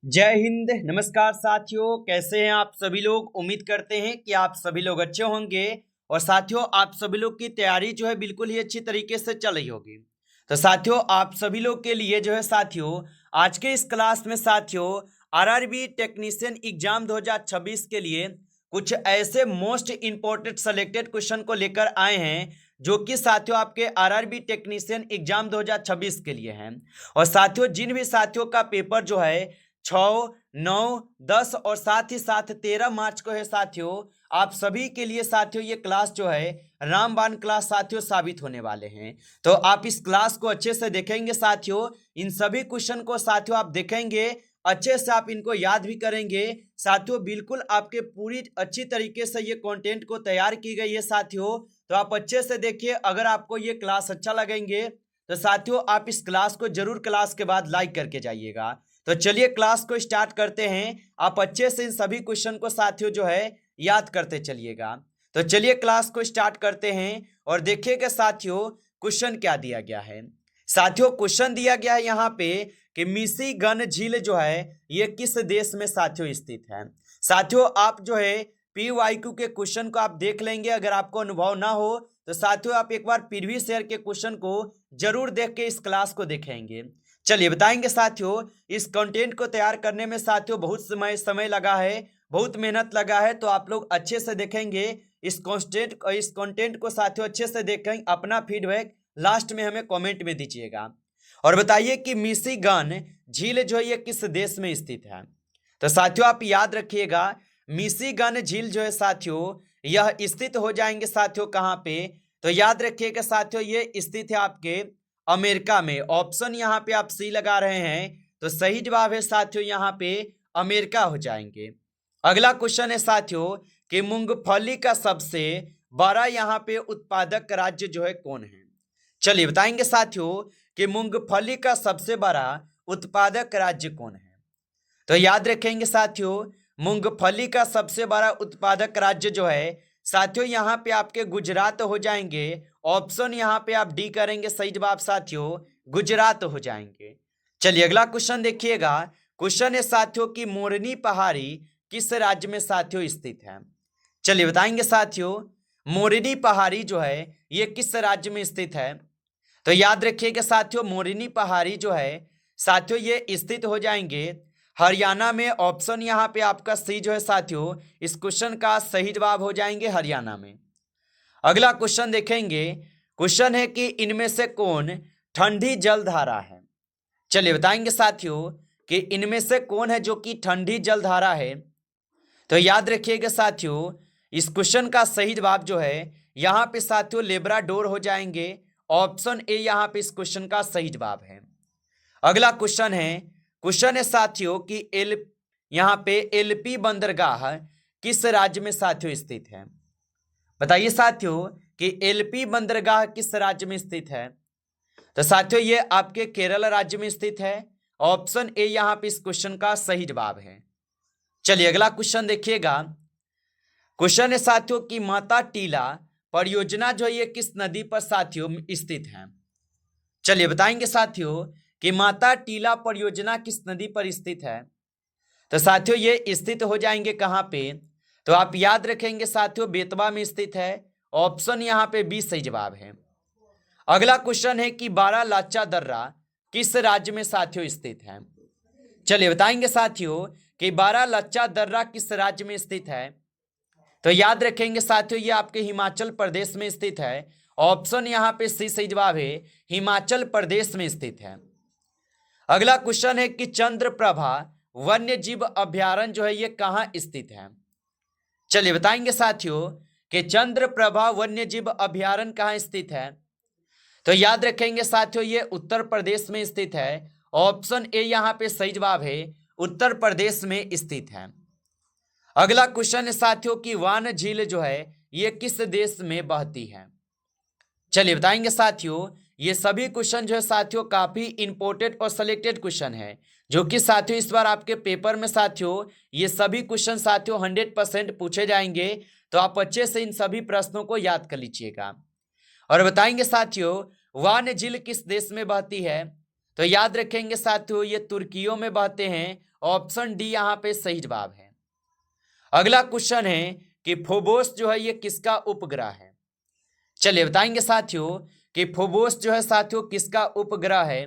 जय हिंद। नमस्कार साथियों, कैसे हैं आप सभी लोग। उम्मीद करते हैं कि आप सभी लोग अच्छे होंगे। और साथियों, आप सभी लोग की तैयारी जो है बिल्कुल ही अच्छी तरीके से चल रही होगी। तो साथियों, आप सभी लोग के लिए जो है साथियों, आज के इस क्लास में साथियों आरआरबी टेक्नीशियन एग्जाम 2026 के लिए कुछ ऐसे मोस्ट इंपॉर्टेंट सेलेक्टेड क्वेश्चन को लेकर आए हैं जो कि साथियों आपके आरआरबी टेक्नीशियन एग्जाम 2026 के लिए हैं। और साथियों, जिन भी साथियों का पेपर जो है 6, 9, 10 और साथ ही साथ 13 मार्च को है साथियों, आप सभी के लिए साथियों ये क्लास जो है रामबाण क्लास साथियों साबित होने वाले हैं। तो आप इस क्लास को अच्छे से देखेंगे साथियों, इन सभी क्वेश्चन को साथियों आप देखेंगे, अच्छे से आप इनको याद भी करेंगे साथियों। बिल्कुल आपके पूरी अच्छी तरीके से ये कंटेंट को तैयार की गई है साथियों। तो आप अच्छे से देखिए। अगर आपको ये क्लास अच्छा लगेंगे तो साथियों आप इस क्लास को जरूर क्लास के बाद लाइक करके जाइएगा। तो चलिए क्लास को स्टार्ट करते हैं। आप अच्छे से इन सभी क्वेश्चन को साथियों जो है याद करते चलिएगा। तो चलिए क्लास को स्टार्ट करते हैं और देखिएगा साथियों क्वेश्चन क्या दिया गया है। साथियों क्वेश्चन दिया गया है यहाँ पे कि मिशिगन झील जो है ये किस देश में साथियों स्थित है। साथियों आप जो है PYQ के क्वेश्चन को आप देख लेंगे। अगर आपको अनुभव ना हो तो साथियों आप एक बार प्रीवियस ईयर के क्वेश्चन को जरूर देख के इस क्लास को देखेंगे। चलिए बताएंगे साथियों, इस कंटेंट को तैयार करने में साथियों बहुत समय लगा है, बहुत मेहनत लगा है। तो आप लोग अच्छे से देखेंगे इस कंटेंट को साथियों, अच्छे से देखें। अपना फीडबैक लास्ट में हमें कमेंट में दीजिएगा और बताइए कि मिशिगन झील जो है ये किस देश में स्थित है। तो साथियों आप याद रखिएगा, मिशिगन झील जो है साथियों यह स्थित हो जाएंगे साथियों कहाँ पे। तो याद रखिएगा साथियों, ये स्थित है आपके अमेरिका में। ऑप्शन यहाँ पे आप सी लगा रहे हैं तो सही जवाब है साथियों यहाँ पे अमेरिका हो जाएंगे। अगला क्वेश्चन है साथियों कि मूंगफली का सबसे बड़ा यहाँ पे उत्पादक राज्य जो है कौन है। चलिए बताएंगे साथियों कि मूंगफली का सबसे बड़ा उत्पादक राज्य कौन है। तो याद रखेंगे साथियों, मूंगफली का सबसे बड़ा उत्पादक राज्य जो है साथियों यहाँ पे आपके गुजरात हो जाएंगे। ऑप्शन यहाँ पे आप डी करेंगे, सही जवाब साथियों गुजरात हो जाएंगे। चलिए अगला क्वेश्चन देखिएगा। क्वेश्चन है साथियों की मोरनी पहाड़ी किस राज्य में साथियों स्थित है। चलिए बताएंगे साथियों, मोरनी पहाड़ी जो है ये किस राज्य में स्थित है। तो याद रखिएगा साथियों, मोरनी पहाड़ी जो है साथियों ये स्थित हो जाएंगे हरियाणा में। ऑप्शन यहाँ पे आपका सी जो है साथियों इस क्वेश्चन का सही जवाब हो जाएंगे हरियाणा में। अगला क्वेश्चन देखेंगे। क्वेश्चन है कि इनमें से कौन ठंडी जलधारा है। चलिए बताएंगे साथियों कि इनमें से कौन है जो कि ठंडी जलधारा है। तो याद रखिएगा साथियों, इस क्वेश्चन का सही जवाब जो है यहाँ पे साथियों लेब्राडोर हो जाएंगे। ऑप्शन ए यहाँ पे इस क्वेश्चन का सही जवाब है। अगला क्वेश्चन है साथियों कि यहाँ पे एलपी बंदरगाह किस राज्य में साथियों स्थित है। बताइए साथियों कि एलपी बंदरगाह किस राज्य में स्थित है। तो साथियों ये आपके केरल राज्य में स्थित है। ऑप्शन ए यहाँ पे इस क्वेश्चन का सही जवाब है। चलिए अगला क्वेश्चन देखिएगा। क्वेश्चन है साथियों कि माता टीला परियोजना जो है ये किस नदी पर साथियों स्थित है। चलिए बताएंगे साथियों कि माता टीला परियोजना किस नदी पर स्थित है। तो साथियों ये स्थित हो जाएंगे कहां पे। तो आप याद रखेंगे साथियों बेतवा में स्थित है। ऑप्शन यहाँ पे बी सही जवाब है। अगला क्वेश्चन है कि बारालाचा दर्रा किस राज्य में साथियों स्थित है। चलिए बताएंगे साथियों कि बारालाचा दर्रा किस राज्य में स्थित है। तो याद रखेंगे साथियों ये आपके हिमाचल प्रदेश में स्थित है। ऑप्शन यहाँ पे सी सही जवाब है, हिमाचल प्रदेश में स्थित है। अगला क्वेश्चन है कि चंद्रप्रभा वन्य जीव अभ्यारण्य जो है ये कहां स्थित है। चलिए बताएंगे साथियों कि चंद्रप्रभा वन्य जीव अभ्यारण्य कहां स्थित है। तो याद रखेंगे साथियों ये उत्तर प्रदेश में स्थित है। ऑप्शन ए यहाँ पे सही जवाब है, उत्तर प्रदेश में स्थित है। अगला क्वेश्चन है साथियों की वान झील जो है ये किस देश में बहती है। चलिए बताएंगे साथियों, ये सभी क्वेश्चन जो है साथियों काफी इंपॉर्टेंट और सिलेक्टेड क्वेश्चन है जो कि साथियों इस बार आपके पेपर में साथियों ये सभी क्वेश्चन साथियों 100% पूछे जाएंगे। तो आप अच्छे से इन सभी प्रश्नों को याद कर लीजिएगा और बताएंगे साथियों वान झील किस देश में बहती है। तो याद रखेंगे साथियों ये तुर्कियों में बहते हैं। ऑप्शन डी यहाँ पे सही जवाब है। अगला क्वेश्चन है कि फोबोस जो है ये किसका उपग्रह है। चलिए बताएंगे साथियों कि फोबोस जो है साथियों किसका उपग्रह है।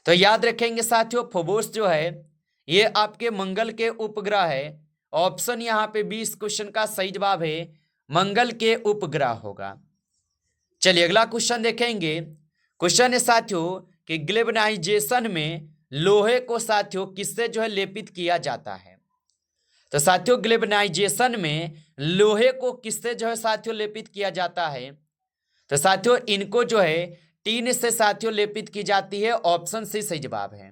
तो याद रखेंगे साथियों फोबोस जो है ये आपके मंगल के उपग्रह है। ऑप्शन यहाँ पे 20 क्वेश्चन का सही जवाब है, मंगल के उपग्रह होगा। चलिए अगला क्वेश्चन देखेंगे। क्वेश्चन है साथियों कि ग्लेबनाइजेशन में लोहे को साथियों किससे जो है लेपित किया जाता है। तो साथियों ग्लेबनाइजेशन में लोहे को किससे जो है साथियों लेपित किया जाता है। तो साथियों इनको जो है टीन से साथियों लेपित की जाती है। ऑप्शन सी सही जवाब है।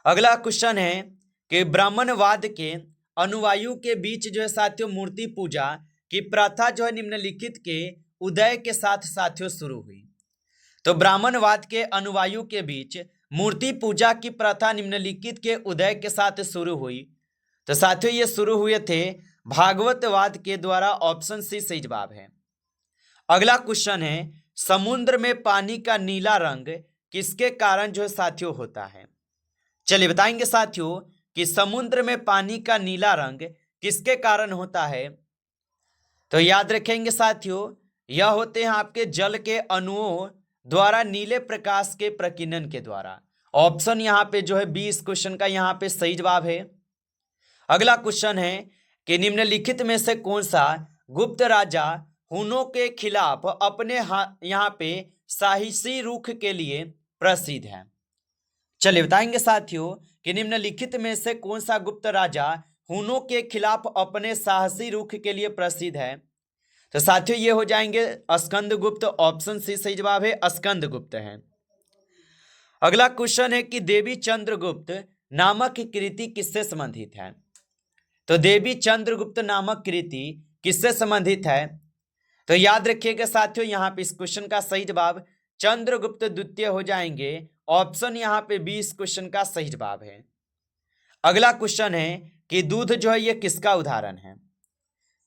अगला क्वेश्चन है कि ब्राह्मणवाद के अनुयायियों के बीच जो है साथियों मूर्ति पूजा की प्रथा जो है निम्नलिखित के उदय के साथ साथियों शुरू हुई। तो ब्राह्मणवाद के अनुयायियों के बीच मूर्ति पूजा की प्रथा निम्नलिखित के उदय के साथ शुरू हुई। तो साथियों ये शुरू हुए थे भागवतवाद के द्वारा। ऑप्शन सी सही जवाब है। अगला क्वेश्चन है समुद्र में पानी का नीला रंग किसके कारण जो है साथियों होता है। चलिए बताएंगे साथियों कि समुद्र में पानी का नीला रंग किसके कारण होता है। तो याद रखेंगे साथियों यह होते हैं आपके जल के अणुओं द्वारा नीले प्रकाश के प्रकीर्णन के द्वारा। ऑप्शन यहाँ पे जो है 20 क्वेश्चन का यहाँ पे सही जवाब है। अगला क्वेश्चन है कि निम्नलिखित में से कौन सा गुप्त राजा हुनों के खिलाफ अपने यहाँ पे साहसी रुख के लिए प्रसिद्ध है। चलिए बताएंगे साथियों कि निम्नलिखित में से कौन सा गुप्त राजा हुनों के खिलाफ अपने साहसी रुख के लिए प्रसिद्ध है। तो साथियों ये हो जाएंगे स्कंदगुप्त। ऑप्शन सी सही जवाब है, स्कंदगुप्त है। अगला क्वेश्चन है कि देवी चंद्रगुप्त नामक कृति किससे संबंधित है। तो देवी चंद्रगुप्त नामक कृति किससे संबंधित है। तो याद रखिएगा साथियों यहाँ पे इस क्वेश्चन का सही जवाब चंद्रगुप्त द्वितीय हो जाएंगे। ऑप्शन यहाँ पे 20 क्वेश्चन का सही जवाब है। अगला क्वेश्चन है कि दूध जो है ये किसका उदाहरण है।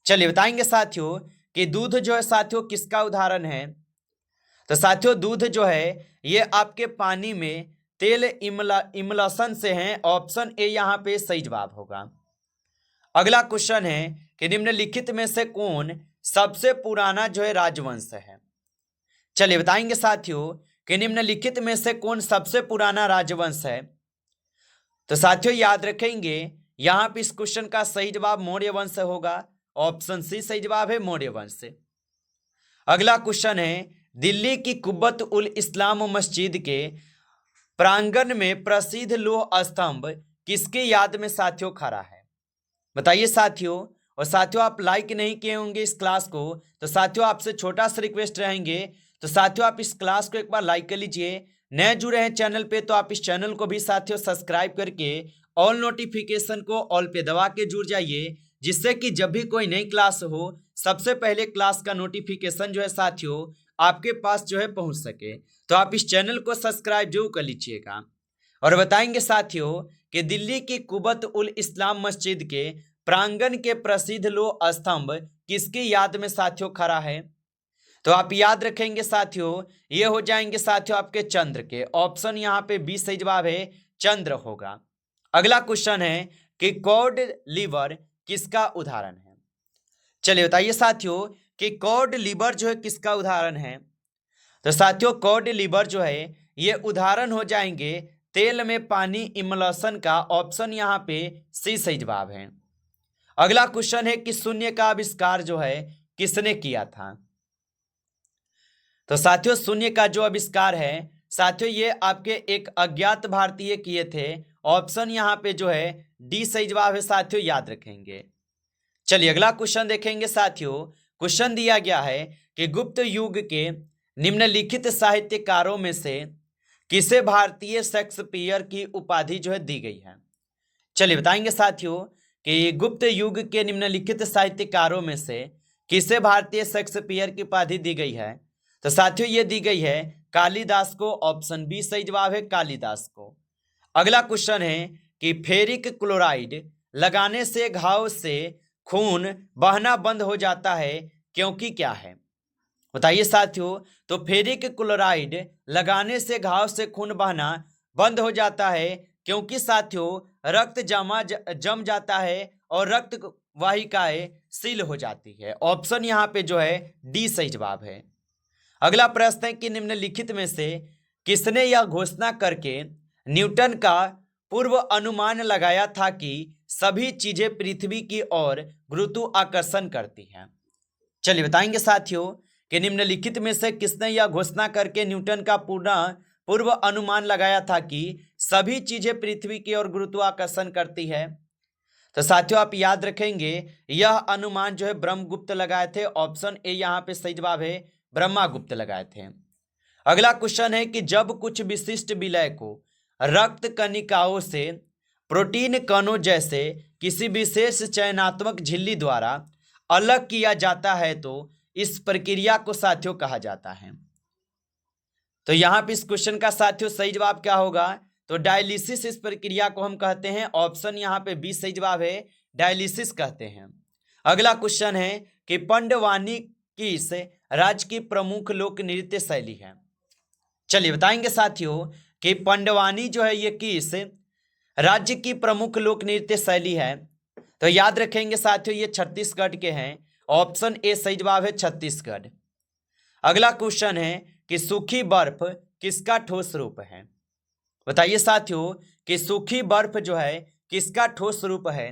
चलिए बताएंगे साथियों कि दूध जो है साथियों किसका उदाहरण है। तो साथियों दूध जो है ये आपके पानी में तेल इमल्शन से है। ऑप्शन ए यहाँ पे सही जवाब होगा। अगला क्वेश्चन है कि निम्नलिखित में से कौन सबसे पुराना जो है राजवंश है। चलिए बताएंगे साथियों कि निम्नलिखित में से कौन सबसे पुराना राजवंश है। तो साथियों याद रखेंगे यहाँ पे इस क्वेश्चन का सही जवाब मौर्य वंश होगा। ऑप्शन सी सही जवाब है, मौर्य वंश। अगला क्वेश्चन है दिल्ली की कुब्बत उल इस्लाम मस्जिद के प्रांगण में प्रसिद्ध लौह स्तंभ किसकी याद में साथियों खड़ा है। बताइए साथियों। और साथियों आप लाइक नहीं किए होंगे इस क्लास को, तो साथियों आपसे छोटा सा रिक्वेस्ट रहेंगे तो साथियों आप इस क्लास को एक बार लाइक कर लीजिए। नए जुड़े हैं चैनल पे तो आप इस चैनल को भी साथियों सब्सक्राइब करके ऑल नोटिफिकेशन को ऑल पे दबा के जुड़ जाइए, जिससे कि जब भी कोई नई क्लास हो सबसे पहले क्लास का नोटिफिकेशन जो है साथियों आपके पास जो है पहुंच सके। तो आप इस चैनल को सब्सक्राइब जरूर कर लीजिएगा। और बताएंगे साथियों कि दिल्ली की कुब्बत उल इस्लाम मस्जिद के प्रांगण के प्रसिद्ध लौह स्तंभ किसकी याद में साथियों खड़ा है। तो आप याद रखेंगे साथियों ये हो जाएंगे साथियों आपके चंद्र के। ऑप्शन यहाँ पे 20 सही जवाब है, चंद्र होगा। अगला क्वेश्चन है कि कॉड लीवर किसका उदाहरण है। चलिए बताइए साथियों कि कॉड लीवर जो है किसका उदाहरण है। तो साथियों कॉड लीवर जो है ये उदाहरण हो जाएंगे तेल में पानी इमल्शन का। ऑप्शन यहाँ पे सी सही जवाब है। अगला क्वेश्चन है कि शून्य का आविष्कार जो है किसने किया था। तो साथियों शून्य का जो आविष्कार है साथियों ये आपके एक अज्ञात भारतीय किए थे। ऑप्शन यहाँ पे जो है डी सही जवाब है साथियों, याद रखेंगे। चलिए अगला क्वेश्चन देखेंगे साथियों। क्वेश्चन दिया गया है कि गुप्त युग के निम्नलिखित साहित्यकारों में से किसे भारतीय शेक्सपियर की उपाधि जो है दी गई है। चलिए बताएंगे साथियों कि गुप्त युग के निम्नलिखित साहित्यकारों में से किसे भारतीय शेक्सपियर की उपाधि दी गई है। तो साथियों ये दी गई है कालिदास को। ऑप्शन बी सही जवाब है, कालिदास को। अगला क्वेश्चन है कि फेरिक क्लोराइड लगाने से घाव से खून बहना बंद हो जाता है क्योंकि क्या है। बताइए साथियों। तो फेरिक क्लोराइड लगाने से घाव से खून बहना बंद हो जाता है, क्योंकि साथियों रक्त जम जाता है और रक्त वाहिकाएं सील हो जाती है। ऑप्शन यहाँ पे जो है डी सही जवाब है। अगला प्रश्न है कि निम्नलिखित में से किसने यह घोषणा करके न्यूटन का पूर्व अनुमान लगाया था कि सभी चीजें पृथ्वी की ओर गुरुत्वाकर्षण करती हैं। चलिए बताएंगे साथियों कि निम्नलिखित में से किसने यह घोषणा करके न्यूटन का पूर्व अनुमान लगाया था कि सभी चीजें पृथ्वी की ओर गुरुत्वाकर्षण करती है। तो साथियों आप याद रखेंगे यह अनुमान जो है ब्रह्मगुप्त लगाए थे। ऑप्शन ए यहाँ पे सही जवाब है, ब्रह्मागुप्त लगाए थे। अगला क्वेश्चन है कि जब कुछ विशिष्ट विलय को रक्त कणिकाओं से प्रोटीन कणों जैसे किसी विशेष चयनात्मक झिल्ली द्वारा अलग किया जाता है तो इस प्रक्रिया को साथियों कहा जाता है। तो यहाँ पे इस क्वेश्चन का साथियों सही जवाब क्या होगा? तो डायलिसिस इस प्रक्रिया को हम कहते हैं। ऑप्शन यहाँ पे बी सही जवाब है, डायलिसिस कहते हैं। अगला क्वेश्चन है कि पंडवानी किस राज्य की प्रमुख लोक नृत्य शैली है? चलिए बताएंगे साथियों कि पंडवानी जो है ये किस राज्य की प्रमुख लोक नृत्य शैली है? तो याद रखेंगे साथियों ये छत्तीसगढ़ के हैं। ऑप्शन ए सही जवाब है, छत्तीसगढ़। अगला क्वेश्चन है कि सूखी बर्फ किसका ठोस रूप है? बताइए साथियों कि सूखी बर्फ जो है किसका ठोस रूप है?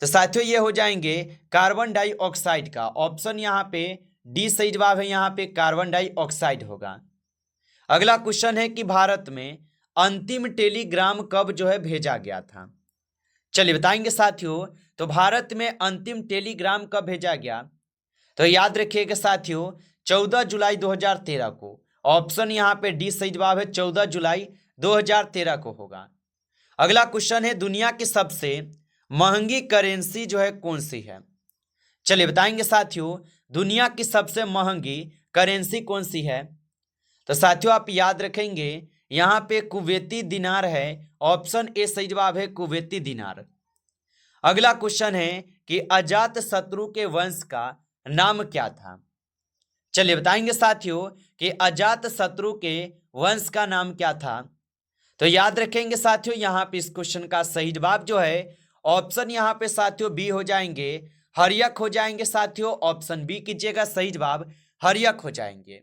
तो साथियों ये हो जाएंगे कार्बन डाइऑक्साइड का। ऑप्शन यहाँ पे डी सही जवाब है, यहाँ पे कार्बन डाइऑक्साइड होगा। अगला क्वेश्चन है कि भारत में अंतिम टेलीग्राम कब जो है भेजा गया था? चलिए बताएंगे साथियों तो भारत में अंतिम टेलीग्राम कब भेजा गया? तो याद रखिएगा साथियों 14 जुलाई 2013 को। ऑप्शन यहाँ पे डी सही जवाब है, 14 जुलाई 2013 को होगा। अगला क्वेश्चन है दुनिया की सबसे महंगी करेंसी जो है कौन सी है? चलिए बताएंगे साथियों दुनिया की सबसे महंगी करेंसी कौन सी है? तो साथियों आप याद रखेंगे यहाँ पे कुवैती दिनार है। ऑप्शन ए सही जवाब है, कुवैती दिनार। अगला क्वेश्चन है कि अजात शत्रु के वंश का नाम क्या था? चलिए बताएंगे साथियों कि अजात शत्रु के वंश का नाम क्या था? तो याद रखेंगे साथियों यहाँ पे इस क्वेश्चन का सही जवाब जो है ऑप्शन यहाँ पे साथियों बी हो जाएंगे, हर्यक हो जाएंगे साथियों। ऑप्शन बी कीजिएगा, सही जवाब हर्यक हो जाएंगे।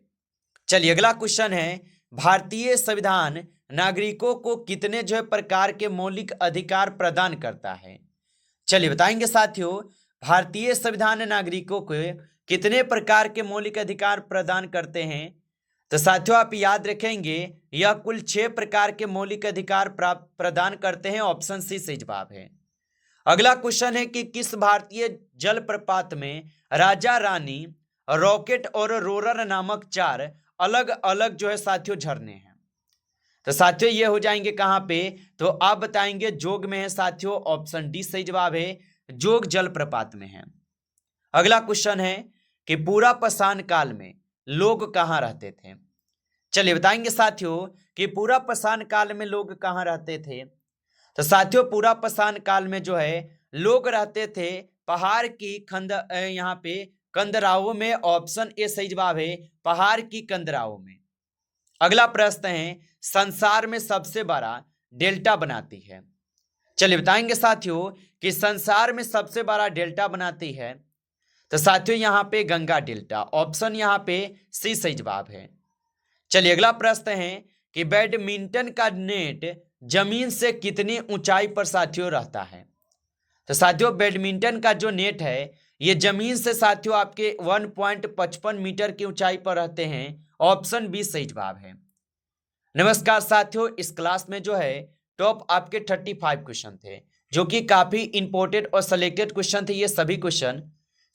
चलिए अगला क्वेश्चन है भारतीय संविधान नागरिकों को कितने जो है प्रकार के मौलिक अधिकार प्रदान करता है? चलिए बताएंगे साथियों भारतीय संविधान नागरिकों को कितने प्रकार के मौलिक अधिकार प्रदान करते हैं? तो साथियों आप याद रखेंगे यह कुल 6 प्रकार के मौलिक अधिकार प्रदान करते हैं। ऑप्शन सी सही जवाब है। अगला क्वेश्चन है कि किस भारतीय जलप्रपात में राजा रानी, रॉकेट और रोरर नामक 4 अलग अलग जो है साथियों झरने हैं? तो साथियों ये हो जाएंगे कहां पे? तो आप बताएंगे जोग में है साथियों। ऑप्शन डी सही जवाब है, जोग जलप्रपात में है। अगला क्वेश्चन है कि पूरा पाषाण काल में लोग कहां रहते थे? चलिए बताएंगे साथियों कि पूरा पाषाण काल में लोग कहां रहते थे? तो साथियों पूरा पाषाण काल में जो है लोग रहते थे पहाड़ की यहाँ पे कंदराओं में। ऑप्शन ए सही जवाब है, पहाड़ की कंदराओं में। अगला प्रश्न है संसार में सबसे बड़ा डेल्टा बनाती है? चलिए बताएंगे साथियों कि संसार में सबसे बड़ा डेल्टा बनाती है। तो साथियों यहाँ पे गंगा डेल्टा। ऑप्शन यहाँ पे सी सही जवाब है। चलिए अगला प्रश्न है कि बैडमिंटन का नेट जमीन से कितनी ऊंचाई पर साथियों रहता है? तो साथियों बैडमिंटन का जो नेट है ये जमीन से साथियों आपके 1.55 मीटर की ऊंचाई पर रहते हैं। ऑप्शन बी सही जवाब है। नमस्कार साथियों इस क्लास में जो है टॉप आपके 35 क्वेश्चन थे जो कि काफी इंपॉर्टेंट और सिलेक्टेड क्वेश्चन थे। ये सभी क्वेश्चन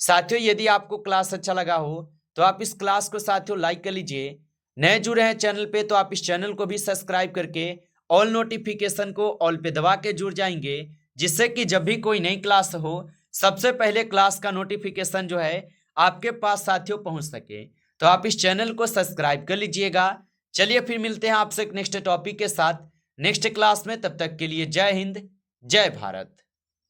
साथियों यदि आपको क्लास अच्छा लगा हो तो आप इस क्लास को साथियों लाइक कर लीजिए। नए जुड़े हैं चैनल पे तो आप इस चैनल को भी सब्सक्राइब करके ऑल नोटिफिकेशन को ऑल पे दबा के जुड़ जाएंगे, जिससे कि जब भी कोई नई क्लास हो सबसे पहले क्लास का नोटिफिकेशन जो है आपके पास साथियों पहुंच सके। तो आप इस चैनल को सब्सक्राइब कर लीजिएगा। चलिए फिर मिलते हैं आपसे एक नेक्स्ट टॉपिक के साथ नेक्स्ट क्लास में। तब तक के लिए जय हिंद, जय भारत।